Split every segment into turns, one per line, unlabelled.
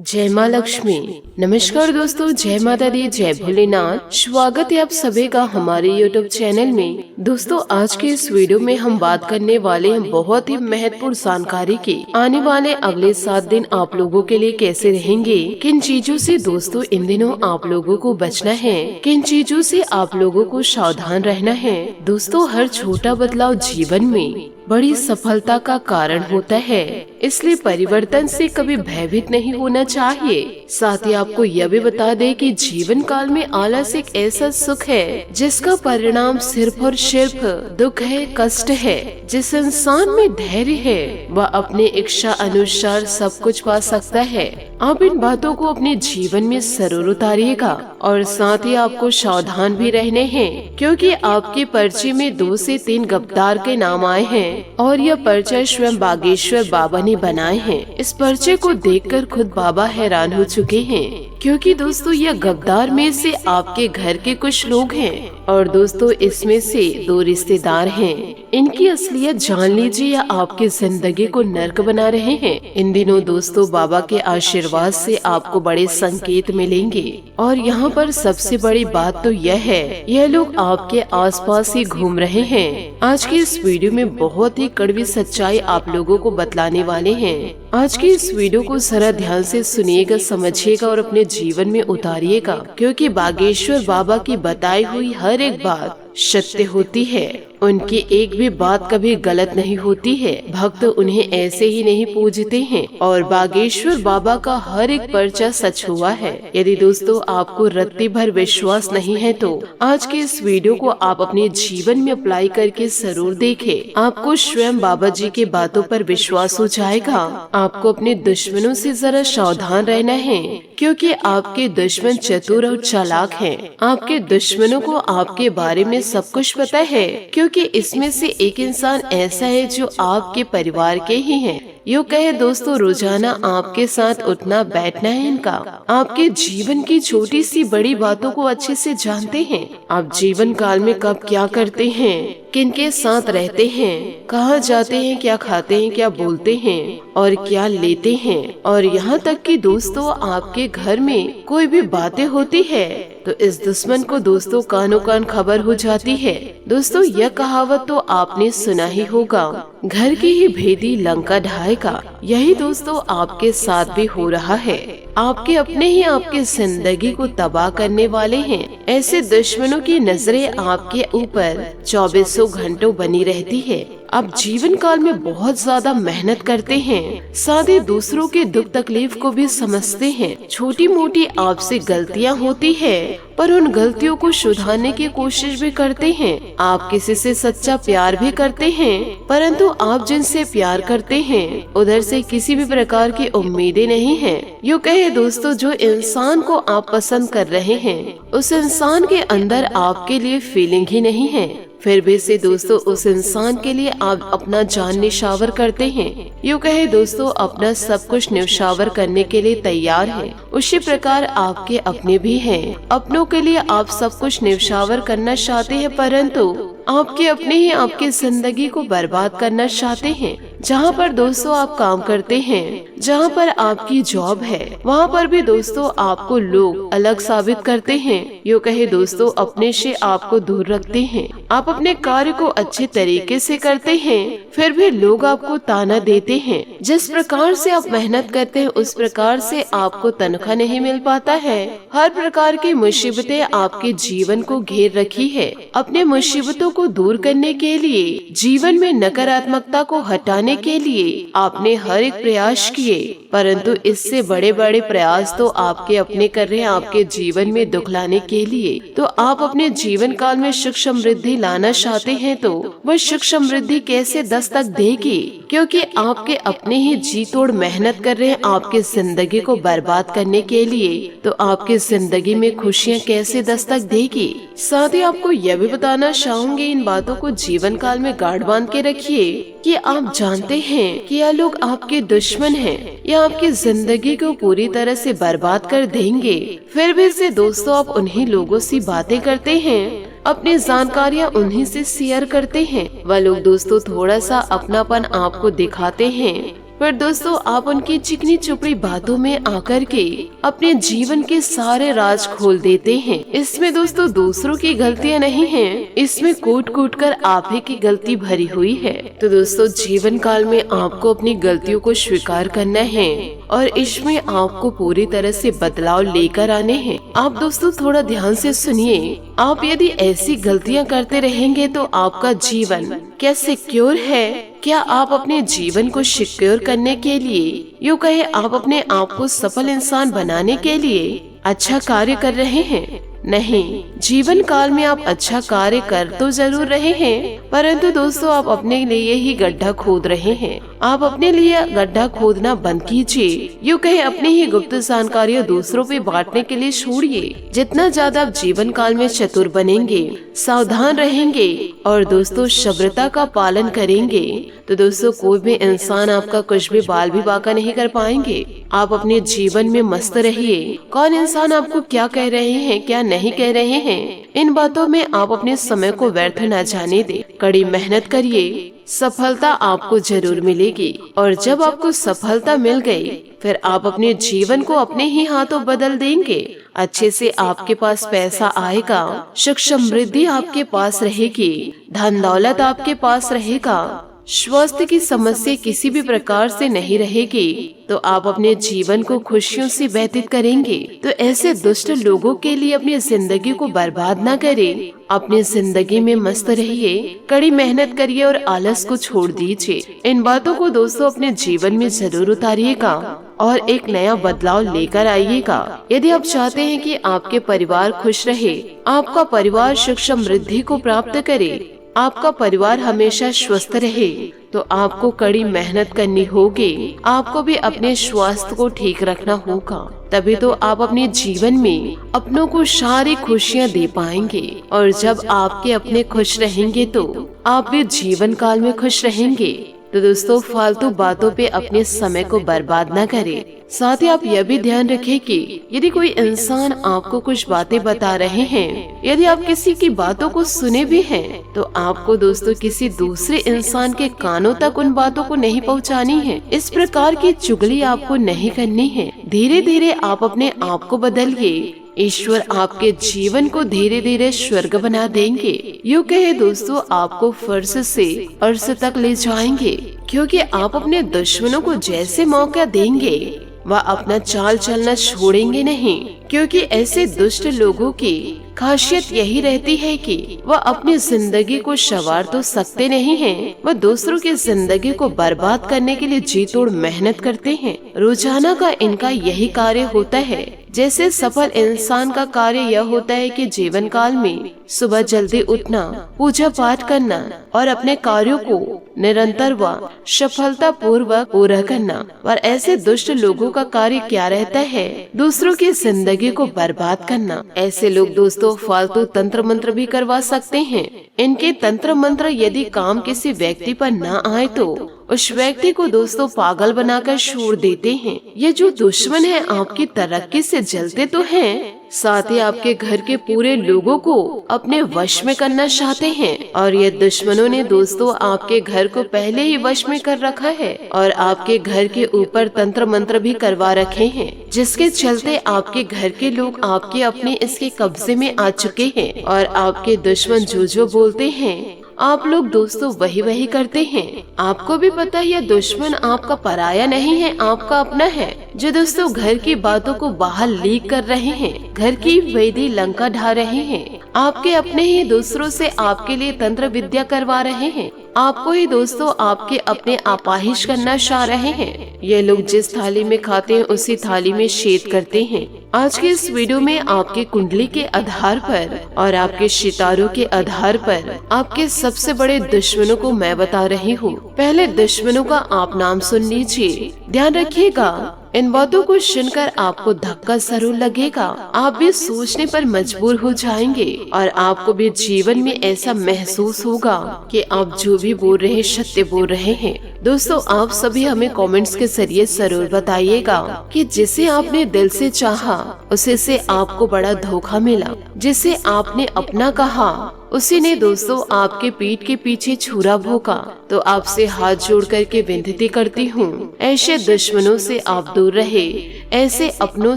जय माँ लक्ष्मी। नमस्कार दोस्तों, जय माता दी, जय भोलेनाथ। स्वागत है आप सभी का हमारे YouTube चैनल में। दोस्तों आज के इस वीडियो में हम बात करने वाले हैं बहुत ही महत्वपूर्ण जानकारी की। आने वाले अगले 7 दिन आप लोगों के लिए कैसे रहेंगे, किन चीजों से दोस्तों इन दिनों आप लोगों को बचना है, किन चीजों से आप लोगों को सावधान रहना है। दोस्तों हर छोटा बदलाव जीवन में बड़ी सफलता का कारण होता है, इसलिए परिवर्तन से कभी भयभीत नहीं होना चाहिए। साथ ही आपको यह भी बता दें कि जीवन काल में आलस एक ऐसा सुख है जिसका परिणाम सिर्फ और सिर्फ दुख है, कष्ट है। जिस इंसान में धैर्य है वह अपने इच्छा अनुसार सब कुछ पा सकता है। आप इन बातों को अपने जीवन में जरूर उतारिएगा और साथ ही आपको सावधान भी रहने हैं, क्योंकि आपके पर्चे में 2 से 3 गद्दार के नाम आए हैं और यह पर्चा स्वयं बागेश्वर बाबा ने बनाए हैं। इस पर्चे को देखकर खुद बाबा हैरान हो चुके हैं, क्योंकि दोस्तों यह गद्दार में से आपके घर के कुछ लोग हैं और दोस्तों इसमें से 2 रिश्तेदार हैं। इनकी असलियत जान लीजिए या आपकी जिंदगी को नर्क बना रहे हैं। इन दिनों दोस्तों बाबा के आशीर्वाद से आपको बड़े संकेत मिलेंगे और यहाँ पर सबसे बड़ी बात तो यह है, यह लोग आपके आसपास ही घूम रहे हैं। आज के इस वीडियो में बहुत ही कड़वी सच्चाई आप लोगों को बतलाने वाले हैं। आज की इस वीडियो को जरा ध्यान से सुनिएगा, समझिएगा और अपने जीवन में उतारिएगा, क्योंकि बागेश्वर बाबा की बताई हुई हर एक बात सत्य होती है। उनकी एक भी बात कभी गलत नहीं होती है। भक्त उन्हें ऐसे ही नहीं पूजते हैं और बागेश्वर बाबा का हर एक पर्चा सच हुआ है। यदि दोस्तों आपको रत्ती भर विश्वास नहीं है तो आज के इस वीडियो को आप अपने जीवन में अप्लाई करके जरूर देखें। आपको स्वयं बाबा जी के बातों पर विश्वास हो जाएगा। आपको अपने दुश्मनों से जरा सावधान रहना है, क्योंकि आपके दुश्मन चतुर और चालाक हैं। आपके दुश्मनों को आपके बारे में सब कुछ पता है, क्योंकि इसमें से एक इंसान ऐसा है जो आपके परिवार के ही हैं। यूँ कहे दोस्तों रोजाना आपके साथ उठना बैठना है इनका। आपके जीवन की छोटी सी बड़ी बातों को अच्छे से जानते हैं। आप जीवन काल में कब क्या करते हैं, किनके साथ रहते हैं, कहाँ जाते हैं, क्या खाते हैं, क्या बोलते हैं और क्या लेते हैं, और यहाँ तक कि दोस्तों आपके घर में कोई भी बातें होती है तो इस दुश्मन को दोस्तों कानों कान खबर हो जाती है। दोस्तों यह कहावत तो आपने सुना ही होगा, घर की ही भेदी लंका ढाएगा। यही दोस्तों आपके साथ भी हो रहा है। आपके अपने ही आपकी जिंदगी को तबाह करने वाले हैं। ऐसे दुश्मनों की नजरें आपके ऊपर 24 घंटों बनी रहती है। आप जीवन काल में बहुत ज्यादा मेहनत करते हैं, साथ ही दूसरों के दुख तकलीफ को भी समझते हैं। छोटी मोटी आपसे गलतियां होती है, पर उन गलतियों को सुधारने की कोशिश भी करते हैं। आप किसी से सच्चा प्यार भी करते हैं, परंतु आप जिनसे प्यार करते हैं उधर से किसी भी प्रकार की उम्मीदें नहीं हैं। यूँ कहे दोस्तों जो इंसान को आप पसंद कर रहे हैं उस इंसान के अंदर आपके लिए फीलिंग ही नहीं है, फिर भी से दोस्तों उस इंसान के लिए आप अपना जान निछावर करते हैं। यूँ कहे दोस्तों अपना सब कुछ निछावर करने के लिए तैयार हैं। उसी प्रकार आपके अपने भी हैं। अपनों के लिए आप सब कुछ निछावर करना चाहते हैं, परंतु आपके अपने ही आपकी जिंदगी को बर्बाद करना चाहते हैं। जहाँ पर दोस्तों आप काम करते हैं, जहाँ पर आपकी जॉब है, वहाँ पर भी दोस्तों आपको लोग अलग साबित करते हैं। यूँ कहे दोस्तों अपने से आपको दूर रखते हैं। आप अपने कार्य को अच्छे तरीके से करते हैं, फिर भी लोग आपको ताना देते हैं। जिस प्रकार से आप मेहनत करते हैं उस प्रकार से आपको तनख्वाह नहीं मिल पाता है। हर प्रकार की मुसीबतें आपके जीवन को घेर रखी है। अपने मुसीबतों को दूर करने के लिए, जीवन में नकारात्मकता को हटाने के लिए आपने हर एक प्रयास किए, परंतु इससे बड़े बड़े प्रयास तो आपके अपने कर रहे हैं आपके जीवन में दुख लाने के लिए। तो आप अपने जीवन काल में सुख समृद्धि लाना चाहते हैं तो वह सुख समृद्धि कैसे दस्तक देगी, क्योंकि आपके अपने ही जी तोड़ मेहनत कर रहे हैं आपके जिंदगी को बर्बाद करने के लिए। तो आपकी जिंदगी में खुशियाँ कैसे दस्तक देगी। साथ ही आपको यह भी बताना चाहूंगी, इन बातों को जीवन काल में गांठ बांध के रखिए कि आप जानते हैं कि यह लोग आपके दुश्मन हैं, या आपकी जिंदगी को पूरी तरह से बर्बाद कर देंगे। फिर भी से दोस्तों आप उन्हीं लोगों से बातें करते हैं, अपनी जानकारियाँ उन्हीं से शेयर करते हैं। वह लोग दोस्तों थोड़ा सा अपनापन आपको दिखाते हैं, पर दोस्तों आप उनकी चिकनी चुपड़ी बातों में आकर के अपने जीवन के सारे राज खोल देते हैं। इसमें दोस्तों दूसरों की गलतियां नहीं हैं, इसमें कूट कूट कर आप ही की गलती भरी हुई है। तो दोस्तों जीवन काल में आपको अपनी गलतियों को स्वीकार करना है और इसमें आपको पूरी तरह से बदलाव लेकर आने हैं। आप दोस्तों थोड़ा ध्यान से सुनिए, आप यदि ऐसी गलतियां करते रहेंगे तो आपका जीवन क्या सिक्योर है? क्या आप अपने जीवन को सिक्योर करने के लिए, यूँ कहे आप अपने आप को सफल इंसान बनाने के लिए अच्छा कार्य कर रहे हैं? नहीं, जीवन काल में आप अच्छा कार्य कर तो जरूर रहे हैं, परंतु दोस्तों आप अपने लिए ही गड्ढा खोद रहे हैं। आप अपने लिए गड्ढा खोदना बंद कीजिए, यूँ कहे अपनी ही गुप्त जानकारियाँ दूसरों पे बांटने के लिए छोड़िए। जितना ज्यादा आप जीवन काल में चतुर बनेंगे, सावधान रहेंगे और दोस्तों सभ्रता का पालन करेंगे तो दोस्तों कोई भी इंसान आपका कुछ भी बाल भी बाका नहीं कर पाएंगे। आप अपने जीवन में मस्त रहिए। कौन इंसान आपको क्या कह रहे हैं, क्या नहीं कह रहे हैं, इन बातों में आप अपने समय को व्यर्थ न जाने दे। कड़ी मेहनत करिए, सफलता आपको जरूर मिलेगी और जब आपको सफलता मिल गई फिर आप अपने जीवन को अपने ही हाथों बदल देंगे। अच्छे से आपके पास पैसा आएगा, सुख समृद्धि आपके पास रहेगी, धन दौलत आपके पास रहेगा, स्वास्थ्य की समस्या किसी भी प्रकार से नहीं रहेगी तो आप अपने जीवन को खुशियों से व्यतीत करेंगे। तो ऐसे दुष्ट लोगों के लिए अपनी जिंदगी को बर्बाद न करें, अपनी जिंदगी में मस्त रहिए, कड़ी मेहनत करिए और आलस को छोड़ दीजिए। इन बातों को दोस्तों अपने जीवन में जरूर उतारिएगा और एक नया बदलाव लेकर आइएगा। यदि आप चाहते हैं कि आपके परिवार खुश रहे, आपका परिवार सुख समृद्धि को प्राप्त करे, आपका परिवार हमेशा स्वस्थ रहे, तो आपको कड़ी मेहनत करनी होगी। आपको भी अपने स्वास्थ्य को ठीक रखना होगा, तभी तो आप अपने जीवन में अपनों को सारी खुशियाँ दे पाएंगे। और जब आपके अपने खुश रहेंगे तो आप भी जीवन काल में खुश रहेंगे। तो दोस्तों फालतू बातों पे अपने समय को बर्बाद न करें। साथ ही आप यह भी ध्यान रखें कि यदि कोई इंसान आपको कुछ बातें बता रहे हैं, यदि आप किसी की बातों को सुने भी हैं, तो आपको दोस्तों किसी दूसरे इंसान के कानों तक उन बातों को नहीं पहुंचानी है। इस प्रकार की चुगली आपको नहीं करनी है। धीरे धीरे आप अपने आप को बदलिए, ईश्वर आपके जीवन को धीरे धीरे स्वर्ग बना देंगे। यूँ कहे दोस्तों आपको फर्श से अर्श तक ले जाएंगे, क्योंकि आप अपने दुश्मनों को जैसे मौका देंगे वह अपना चाल चलना छोड़ेंगे नहीं। क्योंकि ऐसे दुष्ट लोगों की खासियत यही रहती है कि वह अपनी जिंदगी को संवार तो सकते नहीं हैं, वह दूसरों की जिंदगी को बर्बाद करने के लिए जी तोड़ मेहनत करते हैं। रोजाना का इनका यही कार्य होता है। जैसे सफल इंसान का कार्य यह होता है कि जीवन काल में सुबह जल्दी उठना, पूजा पाठ करना और अपने कार्यों को निरंतर व सफलता पूर्वक पूरा करना। और ऐसे दुष्ट लोगों का कार्य क्या रहता है? दूसरों की जिंदगी को बर्बाद करना। ऐसे लोग दोस्तों फालतू तंत्र मंत्र भी करवा सकते हैं। इनके तंत्र मंत्र यदि काम किसी व्यक्ति पर न आए तो उस व्यक्ति को दोस्तों पागल बनाकर छोड़ देते हैं। ये जो दुश्मन है आपकी तरक्की से जलते तो हैं, साथ ही आपके घर के पूरे लोगों को अपने वश में करना चाहते हैं। और ये दुश्मनों ने दोस्तों आपके घर को पहले ही वश में कर रखा है और आपके घर के ऊपर तंत्र मंत्र भी करवा रखे हैं, जिसके चलते आपके घर के लोग आपके अपने इसके कब्जे में आ चुके हैं। और आपके दुश्मन जो बोलते हैं आप लोग दोस्तों वही करते हैं। आपको भी पता है यह दुश्मन आपका पराया नहीं है, आपका अपना है, जो दोस्तों घर की बातों को बाहर लीक कर रहे हैं, घर की वैधि लंका ढा रहे हैं। आपके अपने ही दूसरों से आपके लिए तंत्र विद्या करवा रहे हैं। आपको ही दोस्तों आपके अपने आपाहिश करना चाह रहे हैं। ये लोग जिस थाली में खाते हैं उसी थाली में छेद करते हैं। आज के इस वीडियो में आपके कुंडली के आधार पर और आपके सितारों के आधार पर आपके सबसे बड़े दुश्मनों को मैं बता रही हूँ। पहले दुश्मनों का आप नाम सुन लीजिए, ध्यान रखिएगा। इन बातों को सुनकर आपको धक्का जरूर लगेगा, आप भी सोचने पर मजबूर हो जाएंगे और आपको भी जीवन में ऐसा महसूस होगा कि आप जो भी बोल रहे हैं सत्य बोल रहे हैं। दोस्तों आप सभी हमें कमेंट्स के जरिए जरूर बताइएगा कि जिसे आपने दिल से चाहा उसे से आपको बड़ा धोखा मिला, जिसे आपने अपना कहा उसी ने दोस्तों आपके पीठ के पीछे छुरा भोंका। तो आपसे हाथ जोड़ करके विनती करती हूँ, ऐसे दुश्मनों से आप दूर रहे, ऐसे अपनों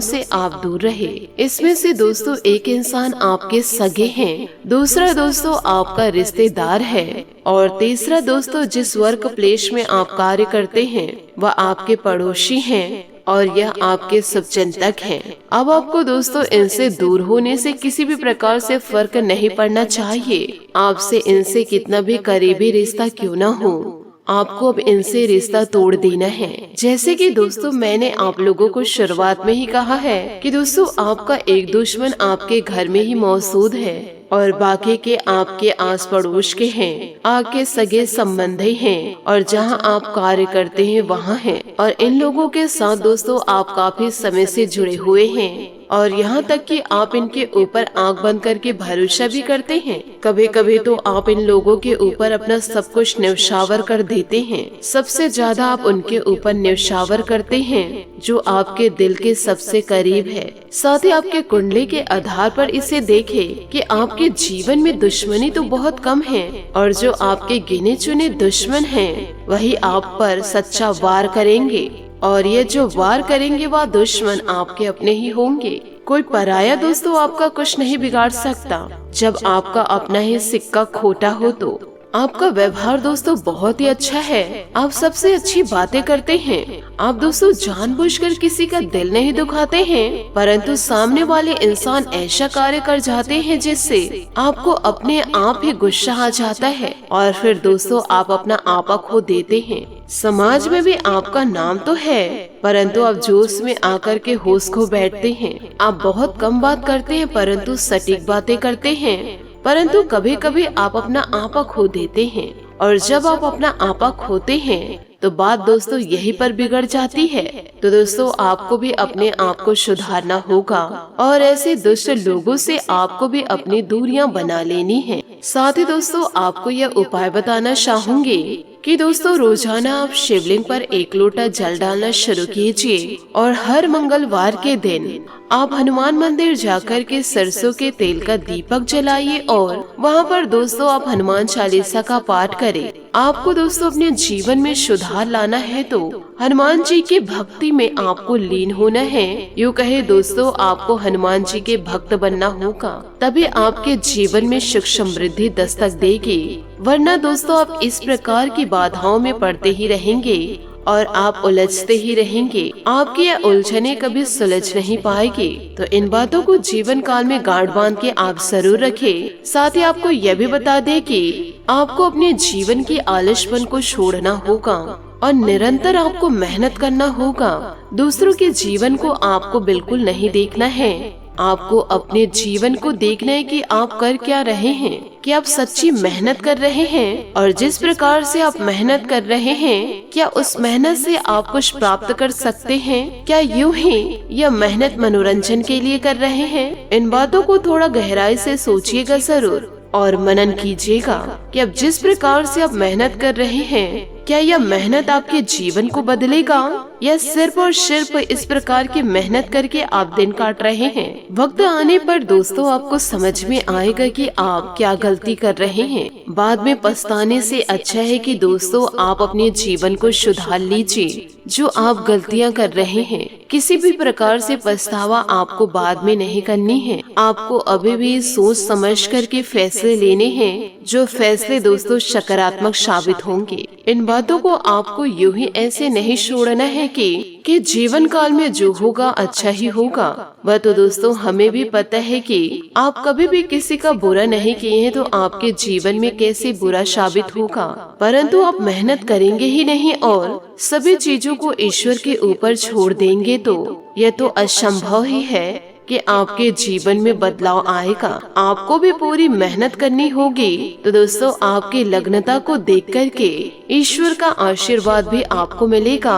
से आप दूर रहे। इसमें से दोस्तों एक इंसान आपके सगे हैं, दूसरा दोस्तों आपका रिश्तेदार है और तीसरा दोस्तों जिस वर्क प्लेस में आप कार्य करते हैं वह आपके पड़ोसी हैं और यह आपके शुभचिंतक हैं। अब आपको दोस्तों इनसे दूर होने से किसी भी प्रकार से फर्क नहीं पड़ना चाहिए। आपसे इनसे कितना भी करीबी रिश्ता क्यों न हो, आपको अब इनसे रिश्ता तोड़ देना है। जैसे कि दोस्तों मैंने आप लोगों को शुरुआत में ही कहा है कि दोस्तों आपका एक दुश्मन आपके घर में ही मौजूद है और बाकी के आपके आस पड़ोस के हैं, आपके सगे संबंधी हैं और जहां आप कार्य करते हैं वहां हैं। और इन लोगों के साथ दोस्तों आप काफी समय से जुड़े हुए हैं और यहाँ तक कि आप इनके ऊपर आंख बंद करके भरोसा भी करते हैं। कभी कभी तो आप इन लोगों के ऊपर अपना सब कुछ न्यौछावर कर देते हैं। सबसे ज्यादा आप उनके ऊपर न्यौछावर करते हैं जो आपके दिल के सबसे करीब है। साथ ही आपके कुंडली के आधार पर इसे देखें कि आपके जीवन में दुश्मनी तो बहुत कम है और जो आपके गिने चुने दुश्मन हैं वही आप पर सच्चा वार करेंगे और ये जो वार करेंगे वह दुश्मन आपके अपने ही होंगे। कोई पराया दोस्तों आपका कुछ नहीं बिगाड़ सकता। जब आपका अपना ही सिक्का खोटा हो तो आपका व्यवहार दोस्तों बहुत ही अच्छा है। आप सबसे अच्छी बातें करते हैं। आप दोस्तों जानबूझकर किसी का दिल नहीं दुखाते हैं, परंतु सामने वाले इंसान ऐसा कार्य कर जाते हैं जिससे आपको अपने आप ही गुस्सा आ जाता है और फिर दोस्तों आप अपना आपा खो देते हैं। समाज में भी आपका नाम तो है परंतु आप जोश में आकर के होश खो बैठते हैं। आप बहुत कम बात करते हैं परंतु सटीक बातें करते हैं, परंतु कभी कभी आप अपना आपा खो देते हैं और जब आप अपना आपा खोते हैं तो बात दोस्तों यहीं पर बिगड़ जाती है। तो दोस्तों आपको भी अपने आप को सुधारना होगा और ऐसे दुष्ट लोगों से आपको भी अपनी दूरियां बना लेनी है। साथ ही दोस्तों आपको यह उपाय बताना चाहूंगी कि दोस्तों रोजाना आप शिवलिंग पर 1 लोटा जल डालना शुरू कीजिए और हर मंगलवार के दिन आप हनुमान मंदिर जाकर के सरसों के तेल का दीपक जलाइए और वहाँ पर दोस्तों आप हनुमान चालीसा का पाठ करें। आपको दोस्तों अपने जीवन में सुधार लाना है तो हनुमान जी की भक्ति में आपको लीन होना है। यूँ कहे दोस्तों आपको हनुमान जी के भक्त बनना होगा, तभी आपके जीवन में सुख समृद्धि दस्तक देगी। वरना दोस्तों आप इस प्रकार की बाधाओं में पड़ते ही रहेंगे और आप उलझते ही रहेंगे। आपकी यह उलझने कभी सुलझ नहीं पाएगी। तो इन बातों को जीवन काल में गांठ बांध के आप जरूर रखें। साथ ही आपको यह भी बता दें कि आपको अपने जीवन की आलसपन को छोड़ना होगा और निरंतर आपको मेहनत करना होगा। दूसरों के जीवन को आपको बिल्कुल नहीं देखना है। आपको अपने जीवन को देखना है कि आप कर क्या रहे हैं, कि आप सच्ची मेहनत कर रहे हैं और जिस प्रकार से आप मेहनत कर रहे हैं क्या उस मेहनत से आप कुछ प्राप्त कर सकते हैं, क्या यूं ही यह मेहनत मनोरंजन के लिए कर रहे हैं। इन बातों को थोड़ा गहराई से सोचिएगा जरूर और मनन कीजिएगा कि अब जिस प्रकार से आप मेहनत कर रहे हैं क्या यह मेहनत आपके जीवन को बदलेगा या सिर्फ और सिर्फ इस प्रकार की मेहनत करके आप दिन काट रहे हैं। वक्त आने पर दोस्तों आपको समझ में आएगा कि आप क्या गलती कर रहे हैं। बाद में पछताने से अच्छा है कि दोस्तों आप अपने जीवन को सुधार लीजिए जो आप गलतियां कर रहे हैं। किसी भी प्रकार से पछतावा आपको बाद में नहीं करनी है। आपको अभी भी सोच समझ करके फैसले लेने हैं जो फैसले दोस्तों सकारात्मक साबित होंगे। इन बातों को आपको यूं ही ऐसे नहीं छोड़ना है कि जीवन काल में जो होगा अच्छा ही होगा। वह तो दोस्तों हमें भी पता है कि आप कभी भी किसी का बुरा नहीं किए हैं तो आपके जीवन में कैसे बुरा साबित होगा, परंतु आप मेहनत करेंगे ही नहीं और सभी चीजों को ईश्वर के ऊपर छोड़ देंगे तो यह तो असंभव ही है कि आपके जीवन में बदलाव आएगा। आपको भी पूरी मेहनत करनी होगी। तो दोस्तों आपकी लग्नता को देख करके ईश्वर का आशीर्वाद भी आपको मिलेगा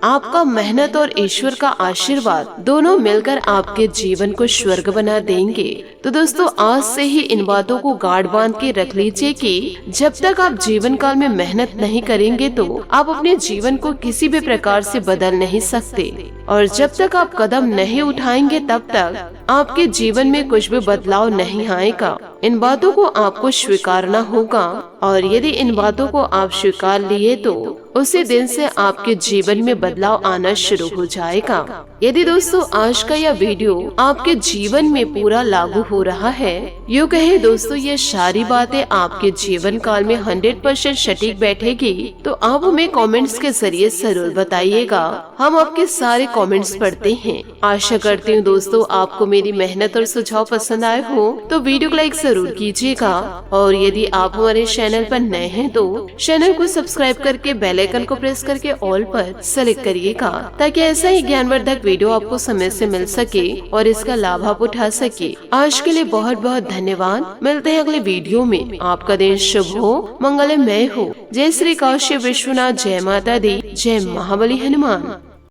आपका मेहनत और ईश्वर का आशीर्वाद दोनों मिलकर आपके जीवन को स्वर्ग बना देंगे। तो दोस्तों आज से ही इन बातों को गाढ़ बांध के रख लीजिए कि जब तक आप जीवन काल में मेहनत नहीं करेंगे तो आप अपने जीवन को किसी भी प्रकार से बदल नहीं सकते, और जब तक आप कदम नहीं उठाएंगे तब तक आपके जीवन में कुछ भी बदलाव नहीं आएगा। इन बातों को आपको स्वीकारना होगा, और यदि इन बातों को आप स्वीकार लिए तो उसी दिन से आपके जीवन में बदलाव आना शुरू हो जाएगा। यदि दोस्तों आज का यह वीडियो आपके जीवन में पूरा लागू हो रहा है, यूँ कहे दोस्तों ये सारी बातें आपके जीवन काल में 100% सटीक बैठेगी, तो आप हमें कमेंट्स के जरिए जरूर बताइएगा। हम आपके सारे कमेंट्स पढ़ते हैं। आशा करती हूँ दोस्तों आपको मेरी मेहनत और सुझाव पसंद आए हो तो वीडियो को लाइक जरूर कीजिएगा, और यदि आप हमारे चैनल पर नए हैं तो चैनल को सब्सक्राइब करके बेल आइकन को प्रेस करके ऑल पर सेलेक्ट करिएगा, ताकि ऐसा ही ज्ञानवर्धक वीडियो आपको समय से मिल सके और इसका लाभ आप उठा सके। आज के लिए बहुत बहुत धन्यवाद। मिलते हैं अगले वीडियो में। आपका दिन शुभ हो, मंगलमय हो। जय श्री काशी विश्वनाथ, जय माता दी, जय महाबली हनुमान।